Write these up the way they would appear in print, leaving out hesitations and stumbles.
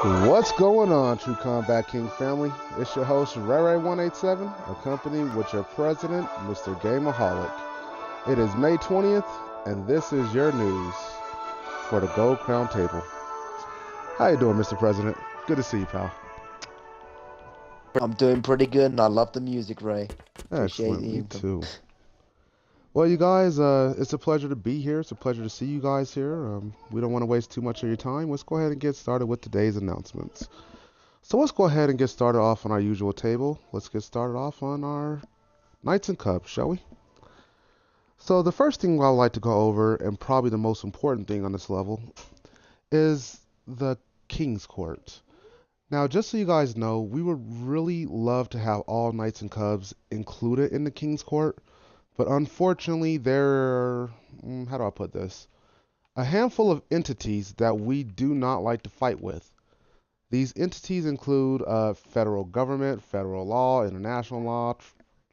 What's going on, True Combat King family? It's your host, Ray187, accompanied with your president, Mr. Gameaholic. It is May 20th, and this is your news for the Gold Crown Table. How you doing, Mr. President? Good to see you, pal. I'm doing pretty good, and I love the music, Ray. Appreciate Excellent, the me intro. too. Well, you guys, it's a pleasure to be here. It's a pleasure to see you guys here. We don't want to waste too much of your time. Let's go ahead and get started with today's announcements. So let's go ahead and get started off on our usual table. Let's get started off on our Knights and Cubs, shall we? So the first thing I would like to go over, and probably the most important thing on this level, is the King's Court. Now, just so you guys know, we would really love to have all Knights and Cubs included in the King's Court, but unfortunately, there are, how do I put this? A handful of entities that we do not like to fight with. These entities include federal government, federal law, international law,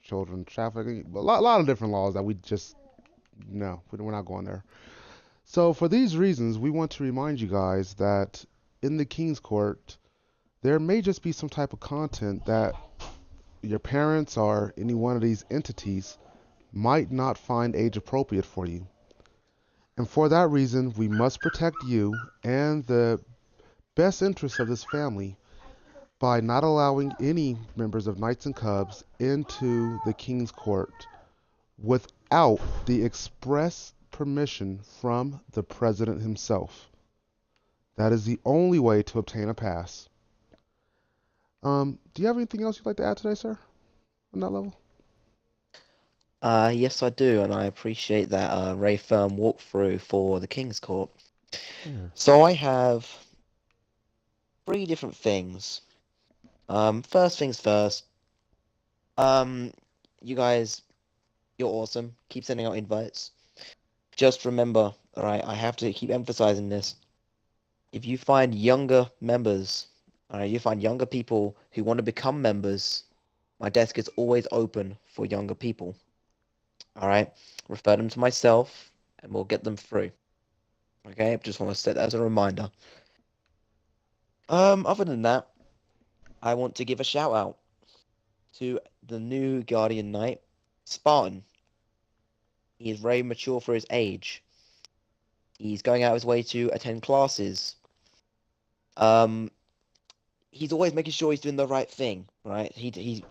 children trafficking, a lot of different laws that we just, no, we're not going there. So, for these reasons, we want to remind you guys that in the King's Court, there may just be some type of content that your parents or any one of these entities might not find age appropriate for you. And for that reason, we must protect you and the best interests of this family by not allowing any members of Knights and Cubs into the King's Court without the express permission from the president himself. That is the only way to obtain a pass. Do you have anything else you'd like to add today, sir? On that level? Yes, I do, and I appreciate that Ray Firm walkthrough for the King's Court. Yeah. So I have three different things. First things first. Um, you guys, you're awesome. Keep sending out invites. Just remember, all right, I have to keep emphasizing this. If you find younger members, all right, you find younger people who want to become members, my desk is always open for younger people. All right, refer them to myself, and we'll get them through. Okay, just want to set that as a reminder. Other than that, I want to give a shout out to the new Guardian Knight, Spartan. He is very mature for his age. He's going out of his way to attend classes. Um, he's always making sure he's doing the right thing, right? He's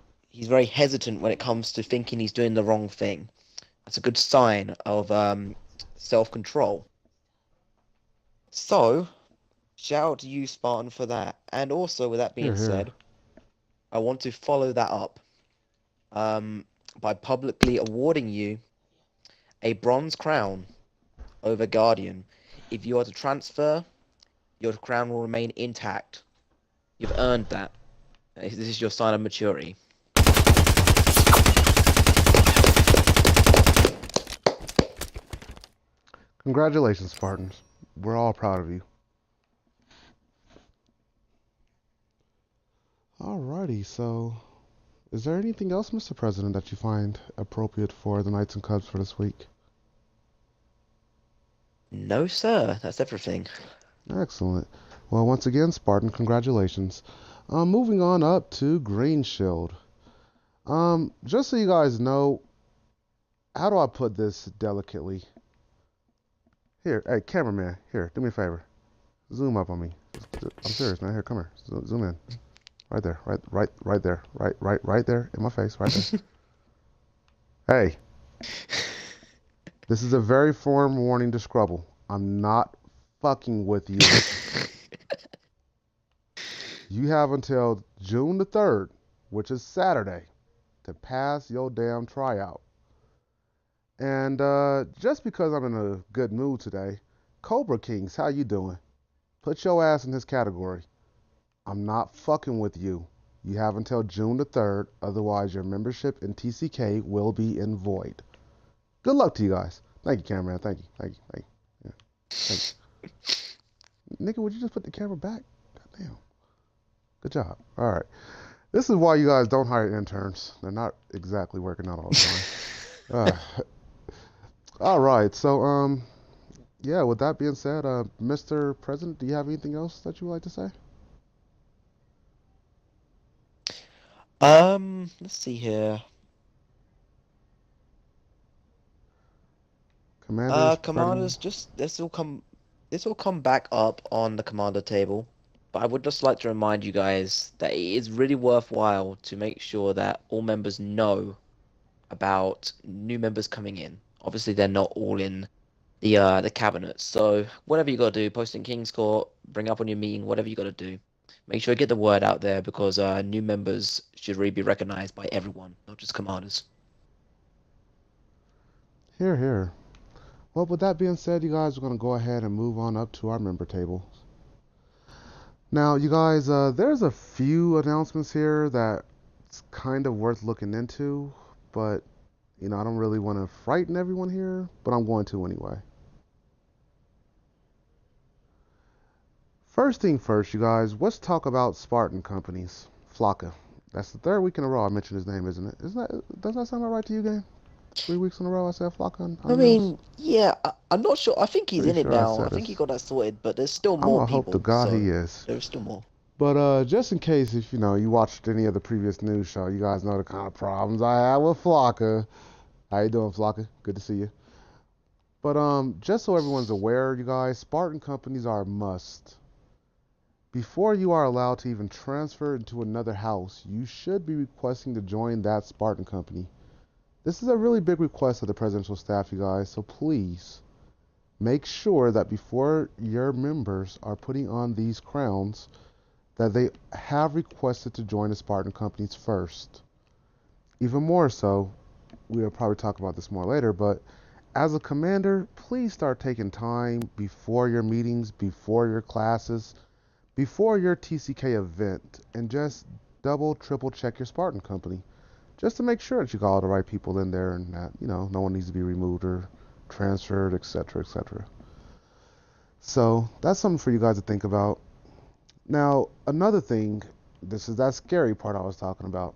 very hesitant when it comes to thinking he's doing the wrong thing. That's a good sign of self-control. So, shout out to you, Spartan, for that. And also, with that Here, being here. said, I want to follow that up um, by publicly awarding you a bronze crown over Guardian. If you are to transfer, your crown will remain intact. You've earned that. This is your sign of maturity. Congratulations, Spartans. We're all proud of you. Alrighty, so is there anything else, Mr. President, that you find appropriate for the Knights and Cubs for this week? No, sir. That's everything. Excellent. Well, once again, Spartan, congratulations. Moving on up to Green Shield. Just so you guys know, how do I put this delicately? Here, hey, cameraman, here, do me a favor. Zoom up on me. I'm serious, man. Here, come here. Zoom in. Right there, right there, right there, in my face, right there. Hey, this is a very firm warning to Scrubble. I'm not fucking with you. You have until June the 3rd, which is Saturday, to pass your damn tryout. And just because I'm in a good mood today, Cobra Kings, how you doing? Put your ass in this category. I'm not fucking with you. You have until June the 3rd, otherwise your membership in TCK will be in void. Good luck to you guys. Thank you, cameraman. Thank you. Thank you. Thank you. Yeah. Thank you. Nigga, would you just put the camera back? Goddamn. Good job. All right. This is why you guys don't hire interns. They're not exactly working out all the time. All right. So, yeah, with that being said, Mr. President, do you have anything else that you would like to say? Let's see here. Commanders pretty. Commanders, just this will come back up on the commander table. But I would just like to remind you guys that it is really worthwhile to make sure that all members know about new members coming in. Obviously, they're not all in the cabinet. So whatever you got to do, post in King's Court, bring up on your meeting, whatever you got to do, make sure you get the word out there because new members should really be recognized by everyone, not just commanders. Here, here. Well, with that being said, you guys, we're going to go ahead and move on up to our member table. Now, you guys, there's a few announcements here that's kind of worth looking into, but, I don't really want to frighten everyone here, but I'm going to anyway. First thing first, you guys, let's talk about Spartan companies. Flocka. That's the third week in a row I mentioned his name, isn't it? Does that sound about right to you, gang? 3 weeks in a row I said Flocka I on news? mean, yeah, I'm not sure. I think he's Pretty in it sure I now. I said think he it. got that sorted, but there's still I'm more gonna hope to people, God he so is. there's still more. But just in case if you watched any of the previous news show, you guys know the kind of problems I have with Flocka. How you doing, Flocka? Good to see you. But just so everyone's aware, you guys, Spartan companies are a must. Before you are allowed to even transfer into another house, you should be requesting to join that Spartan company. This is a really big request of the presidential staff, you guys, so please make sure that before your members are putting on these crowns, that they have requested to join the Spartan companies first. Even more so, we'll probably talk about this more later, but as a commander, please start taking time before your meetings, before your classes, before your TCK event, and just double, triple check your Spartan company. Just to make sure that you got all the right people in there and that, no one needs to be removed or transferred, etc., etc. So that's something for you guys to think about. Now, another thing, this is that scary part I was talking about.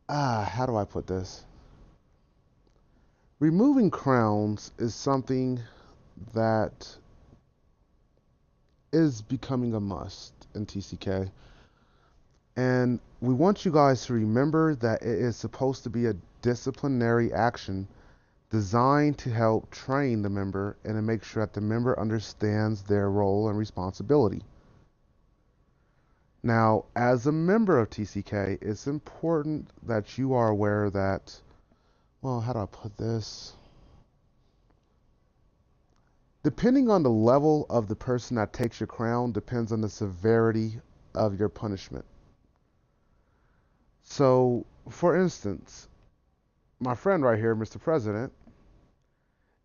How do I put this? Removing crowns is something that is becoming a must in TCK. And we want you guys to remember that it is supposed to be a disciplinary action designed to help train the member and to make sure that the member understands their role and responsibility. Now, as a member of TCK, it's important that you are aware that, well, how do I put this? Depending on the level of the person that takes your crown, depends on the severity of your punishment. So, for instance, my friend right here, Mr. President,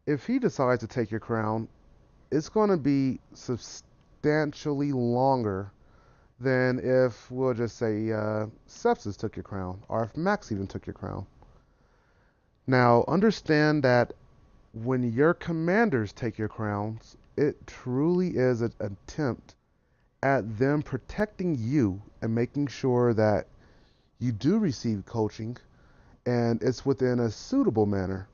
if he decides to take your crown, it's going to be substantially longer than if, we'll just say, Sepsis took your crown, or if Max even took your crown. Now, understand that when your commanders take your crowns, it truly is an attempt at them protecting you and making sure that you do receive coaching and it's within a suitable manner.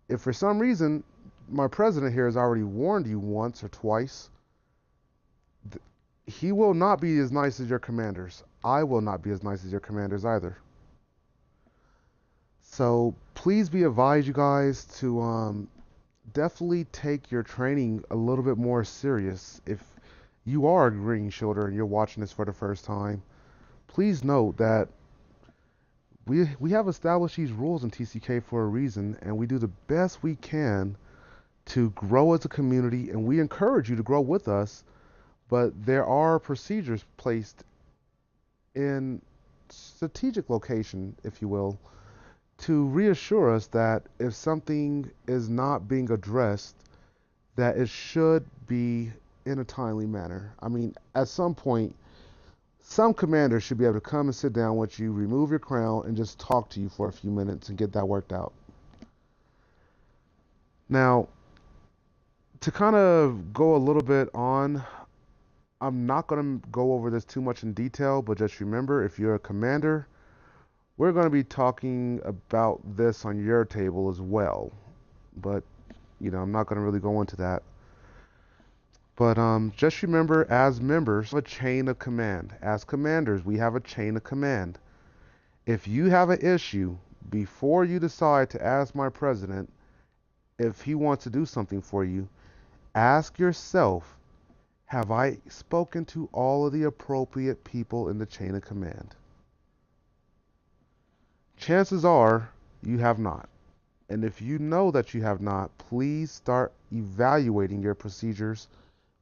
If for some reason my president here has already warned you once or twice, he will not be as nice as your commanders. I will not be as nice as your commanders either. So please be advised, you guys, to definitely take your training a little bit more serious. If you are a green shoulder and you're watching this for the first time, please note that we have established these rules in TCK for a reason, and we do the best we can to grow as a community, and we encourage you to grow with us. But there are procedures placed in strategic location, if you will, to reassure us that if something is not being addressed, that it should be in a timely manner. I mean, at some point, some commander should be able to come and sit down with you, remove your crown, and just talk to you for a few minutes and get that worked out. Now, to kind of go a little bit on, I'm not going to go over this too much in detail, but just remember if you're a commander, we're going to be talking about this on your table as well. But, I'm not going to really go into that. But just remember, as members, we have a chain of command. As commanders, we have a chain of command. If you have an issue, before you decide to ask my president if he wants to do something for you, ask yourself, have I spoken to all of the appropriate people in the chain of command? Chances are you have not. And if you know that you have not, please start evaluating your procedures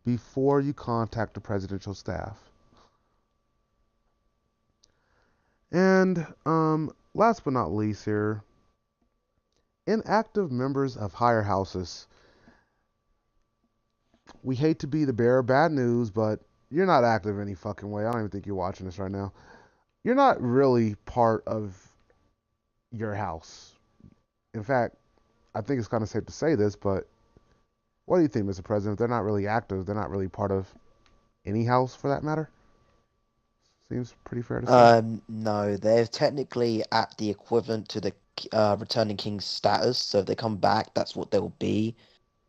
before you contact the presidential staff. And last but not least here, inactive members of higher houses. We hate to be the bearer of bad news, but you're not active any fucking way. I don't even think you're watching this right now. You're not really part of your house. In fact, I think it's kind of safe to say this, but what do you think, Mr. President? If they're not really active, they're not really part of any house for that matter. Seems pretty fair to say. No, they're technically at the equivalent to the returning king's status. So if they come back, that's what they'll be.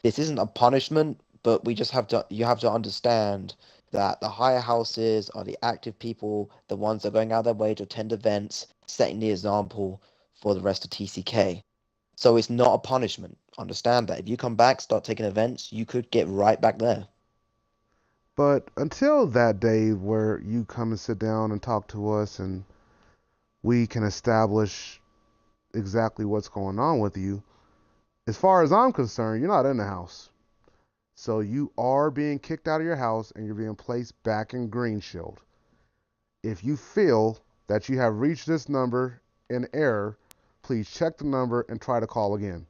This isn't a punishment, but we just have to you have to understand that the higher houses are the active people, the ones that are going out of their way to attend events, setting the example for the rest of TCK. So it's not a punishment. Understand that. If you come back, start taking events, you could get right back there. But until that day where you come and sit down and talk to us and we can establish exactly what's going on with you, as far as I'm concerned, you're not in the house. So you are being kicked out of your house and you're being placed back in Green Shield. If you feel that you have reached this number in error, please check the number and try to call again.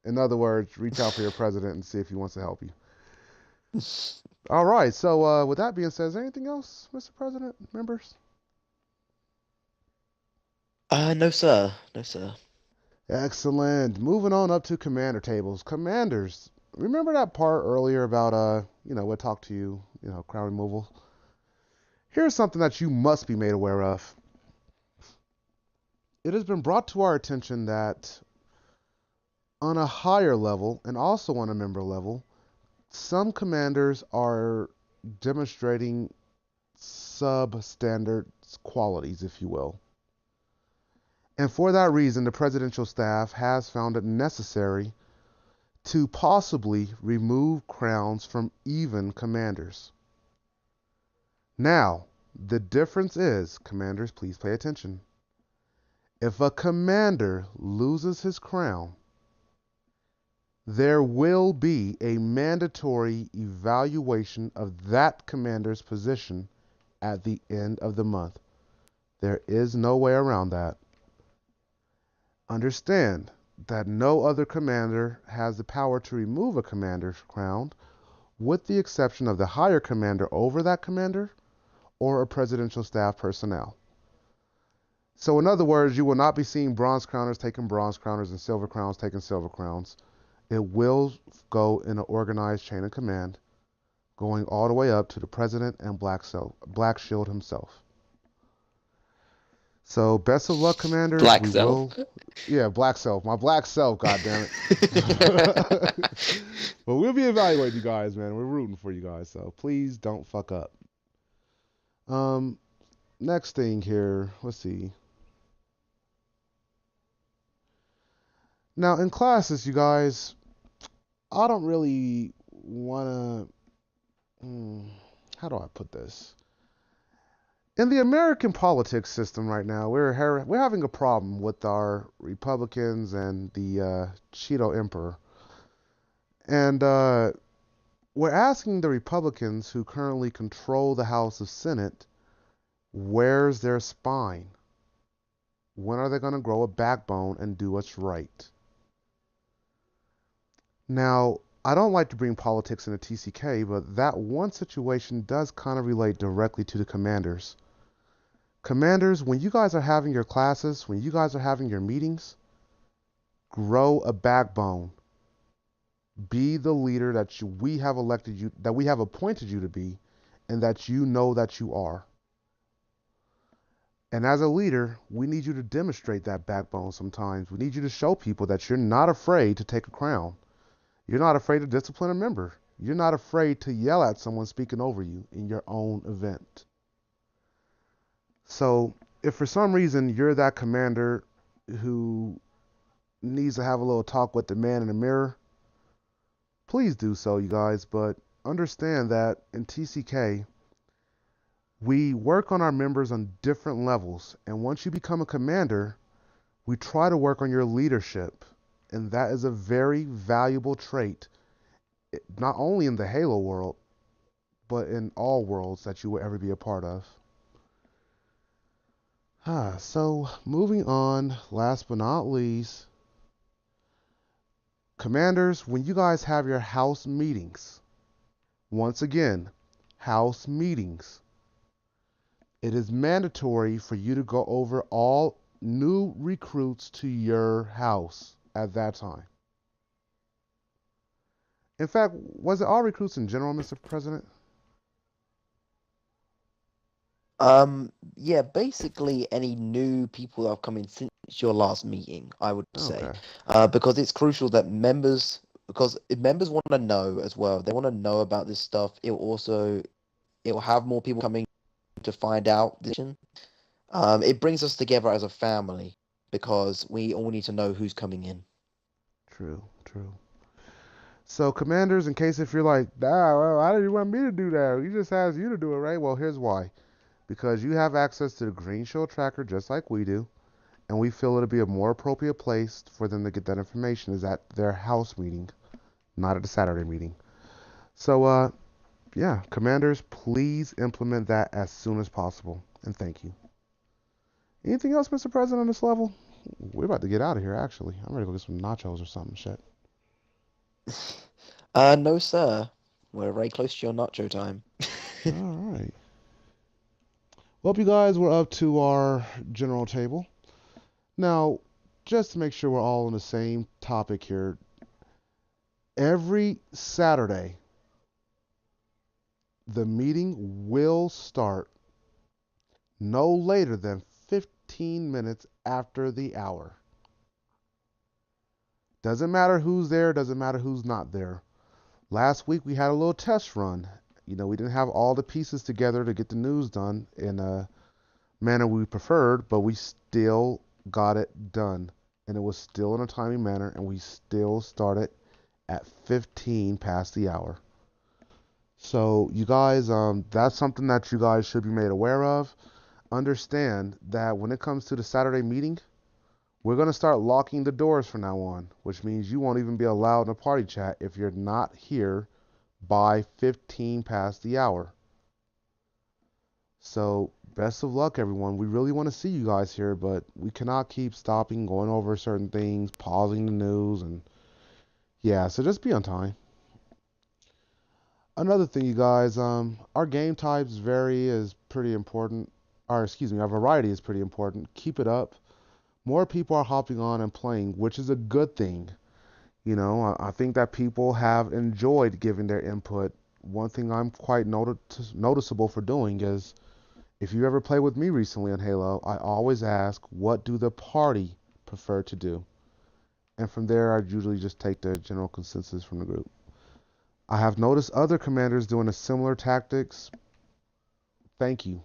In other words, reach out for your president and see if he wants to help you. All right. So with that being said, is there anything else, Mr. President, members? No, sir. No, sir. Excellent. Moving on up to commander tables. Commanders, remember that part earlier about we talked to you, crown removal. Here's something that you must be made aware of. It has been brought to our attention that on a higher level and also on a member level, some commanders are demonstrating substandard qualities, if you will. And for that reason, the presidential staff has found it necessary to possibly remove crowns from even commanders. Now, the difference is, commanders, please pay attention. If a commander loses his crown, there will be a mandatory evaluation of that commander's position at the end of the month. There is no way around that. Understand that no other commander has the power to remove a commander's crown, with the exception of the higher commander over that commander or a presidential staff personnel. So in other words, you will not be seeing bronze crowners taking bronze crowners and silver crowns taking silver crowns. It will go in an organized chain of command, going all the way up to the president and Black Shield himself. So best of luck, commanders. Black We self. will, yeah, black self, my black self. God damn it. But we'll be evaluating you guys, man. We're rooting for you guys, so please don't fuck up. Um, next thing here. Let's see. Now in classes, you guys, I don't really wanna. How do I put this? In the American politics system right now, we're having a problem with our Republicans and the Cheeto Emperor, and we're asking the Republicans who currently control the House of Senate, where's their spine? When are they going to grow a backbone and do what's right? Now, I don't like to bring politics into TCK, but that one situation does kind of relate directly to the commanders. Commanders, when you guys are having your classes, when you guys are having your meetings, grow a backbone. Be the leader that we have elected you, that we have appointed you to be, and that you know that you are. And as a leader, we need you to demonstrate that backbone sometimes. We need you to show people that you're not afraid to take a crown. You're not afraid to discipline a member. You're not afraid to yell at someone speaking over you in your own event. So, if for some reason you're that commander who needs to have a little talk with the man in the mirror, please do so, you guys. But understand that in TCK, we work on our members on different levels. And once you become a commander, we try to work on your leadership. And that is a very valuable trait, not only in the Halo world, but in all worlds that you will ever be a part of. So, moving on, last but not least, commanders, when you guys have your house meetings, once again, house meetings, it is mandatory for you to go over all new recruits to your house at that time. In fact, was it all recruits in general, Mr. President? Yeah, basically any new people that have come in since your last meeting, I would say. Okay, Because it's crucial that because if members want to know as well, they want to know about this stuff. It will have more people coming to find out this. It brings us together as a family because we all need to know who's coming in. true, true. So, commanders, in case if you're like, well, why did you want me to do that? He just asked you to do it, right? Well, here's why. Because you have access to the Green Shield Tracker just like we do, and we feel it'll be a more appropriate place for them to get that information is at their house meeting, not at the Saturday meeting. So, yeah, commanders, please implement that as soon as possible, and thank you. Anything else, Mr. President, on this level? We're about to get out of here, actually. I'm ready to go get some nachos or something, shit. No, sir. We're very close to your nacho time. All right. Well, you guys, we're up to our general table. Now, just to make sure we're all on the same topic here, every Saturday, the meeting will start no later than 15 minutes after the hour. Doesn't matter who's there, doesn't matter who's not there. Last week we had a little test run. We didn't have all the pieces together to get the news done in a manner we preferred, but we still got it done. And it was still in a timely manner, and we still started at 15 past the hour. So, you guys, that's something that you guys should be made aware of. Understand that when it comes to the Saturday meeting, we're going to start locking the doors from now on, which means you won't even be allowed in a party chat if you're not here by 15 past the hour. So, best of luck, everyone. We really want to see you guys here, but we cannot keep stopping, going over certain things, pausing the news, and yeah, so just be on time. Another thing, you guys, our game types vary is pretty important. Or, excuse me, our variety is pretty important. Keep it up. More people are hopping on and playing, which is a good thing. I think that people have enjoyed giving their input. One thing I'm quite noticeable for doing is if you ever play with me recently on Halo, I always ask, what do the party prefer to do? And from there, I usually just take the general consensus from the group. I have noticed other commanders doing a similar tactics. Thank you.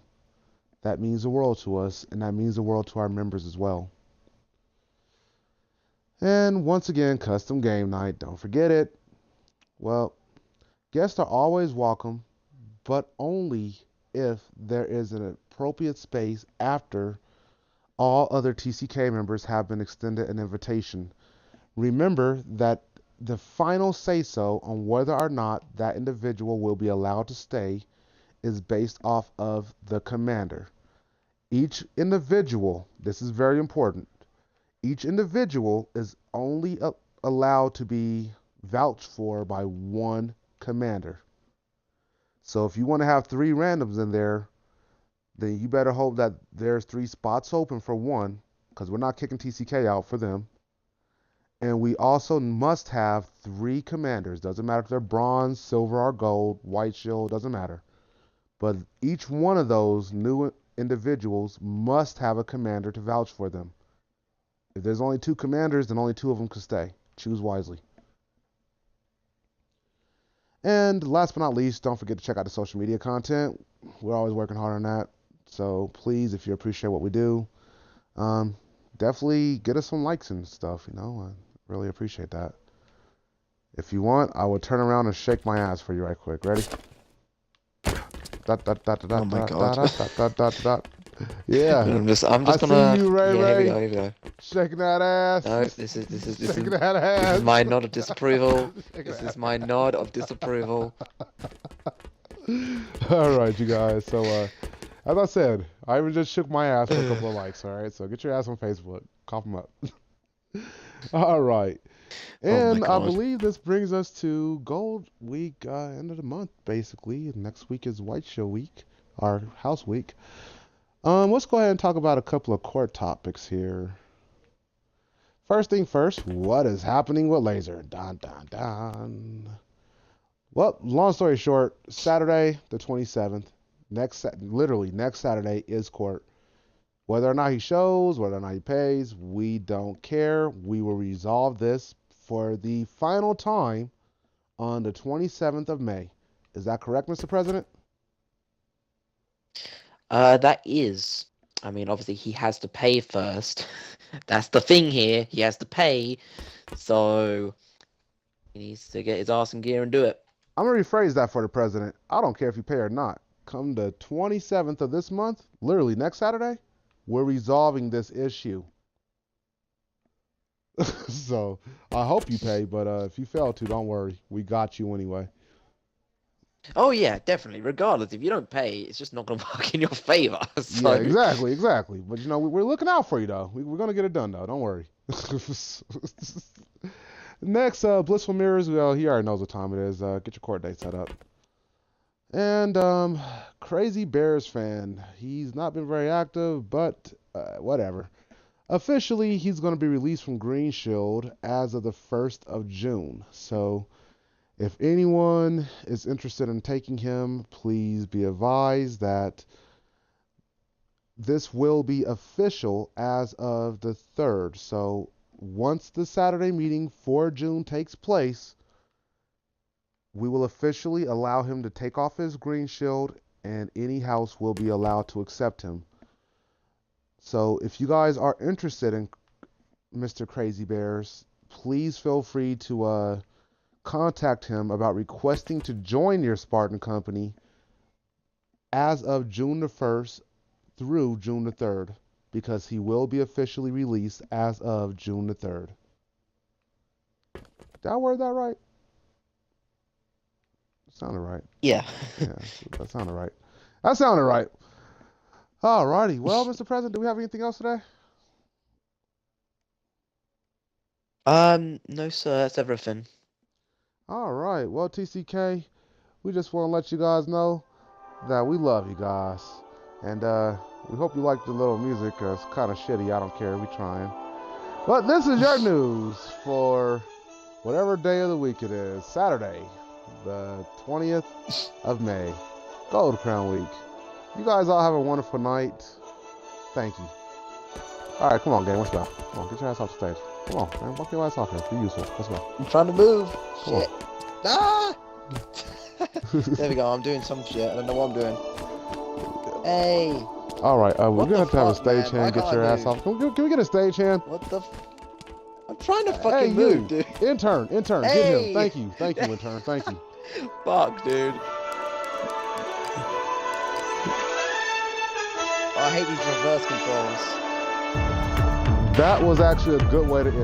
That means the world to us, and that means the world to our members as well. And once again, custom game night. Don't forget it. Well, guests are always welcome, but only if there is an appropriate space after all other TCK members have been extended an invitation. Remember that the final say-so on whether or not that individual will be allowed to stay is based off of the commander. Each individual, this is very important, each individual is only allowed to be vouched for by one commander. So if you want to have three randoms in there, then you better hope that there's three spots open for one, because we're not kicking TCK out for them. And we also must have three commanders. Doesn't matter if they're bronze, silver, or gold, white shield, doesn't matter. But each one of those new individuals must have a commander to vouch for them. If there's only two commanders, then only two of them can stay. Choose wisely. And last but not least, don't forget to check out the social media content. We're always working hard on that. So please, if you appreciate what we do, um, definitely get us some likes and stuff. I really appreciate that. If you want, I will turn around and shake my ass for you right quick. Ready? Dot, dot, dot, Oh dot, my dot, God. dot, dot, dot, dot, dot. Yeah. I'm I just see gonna. you, Ray Yeah, here we Ray. go. Here we go. Shaking that ass. No, this Shaking that is ass. my nod of disapproval. Shaking This that is my nod of disapproval. All right, you guys. So, as I said, I even just shook my ass for a couple of likes. All right, so get your ass on Facebook. Cough them up. All right, Oh my and I God. believe this brings us to Gold Week, end of the month, basically. Next week is White Show Week, our House Week. Let's go ahead and talk about a couple of court topics here. First thing first, what is happening with Laser? Dun dun dun. Well, long story short, Saturday the 27th, literally next Saturday is court. Whether or not he shows, whether or not he pays, we don't care. We will resolve this for the final time on the 27th of May. Is that correct, Mr. President? That is. I mean, obviously he has to pay first. That's the thing here. He has to pay, so he needs to get his ass in gear and do it. I'm going to rephrase that for the president. I don't care if you pay or not. Come the 27th of this month, literally next Saturday, we're resolving this issue. So I hope you pay, but if you fail to, don't worry. We got you anyway. Oh yeah, definitely. Regardless, if you don't pay, it's just not gonna work in your favor. Yeah, So, exactly, exactly. But we're looking out for you though. We're gonna get it done though. Don't worry. Next, Blissful Mirrors. Well, he already knows what time it is. Get your court date set up. And Crazy Bears fan. He's not been very active, but whatever. Officially, he's going to be released from Green Shield as of the 1st of June. So, if anyone is interested in taking him, please be advised that this will be official as of the 3rd. So, once the Saturday meeting for June takes place, we will officially allow him to take off his Green Shield, and any house will be allowed to accept him. So, if you guys are interested in Mr. Crazy Bears, please feel free to contact him about requesting to join your Spartan company as of June the 1st through June the 3rd, because he will be officially released as of June the 3rd. Did I word that right? Sounded right. yeah. Yeah, that sounded right. That sounded right. Alrighty. Well, Mr. President, do we have anything else today? No, sir, that's everything. All right. Well, TCK, we just want to let you guys know that we love you guys. And we hope you like the little music. It's kind of shitty. I don't care. We trying. But this is your news for whatever day of the week it is. Saturday, the 20th of May. Gold Crown Week. You guys all have a wonderful night. Thank you. All right, come on, gang. Let's go. Come on, get your ass off the stage. Come on, man. Walk your ass off here. Be useful. Let's go. I'm trying to move. Come Shit. Ah! There we go. I'm doing some shit. I don't know what I'm doing. Hey. All right, we're What gonna the have to have a fuck, man? stagehand. Get Why your can't ass I off. Can we get a stagehand? What the? I'm trying to Hey, fucking you, move, dude. intern, get him. Hey. Thank you, intern. Thank you. Fuck, dude. I hate these reverse controls. That was actually a good way to end.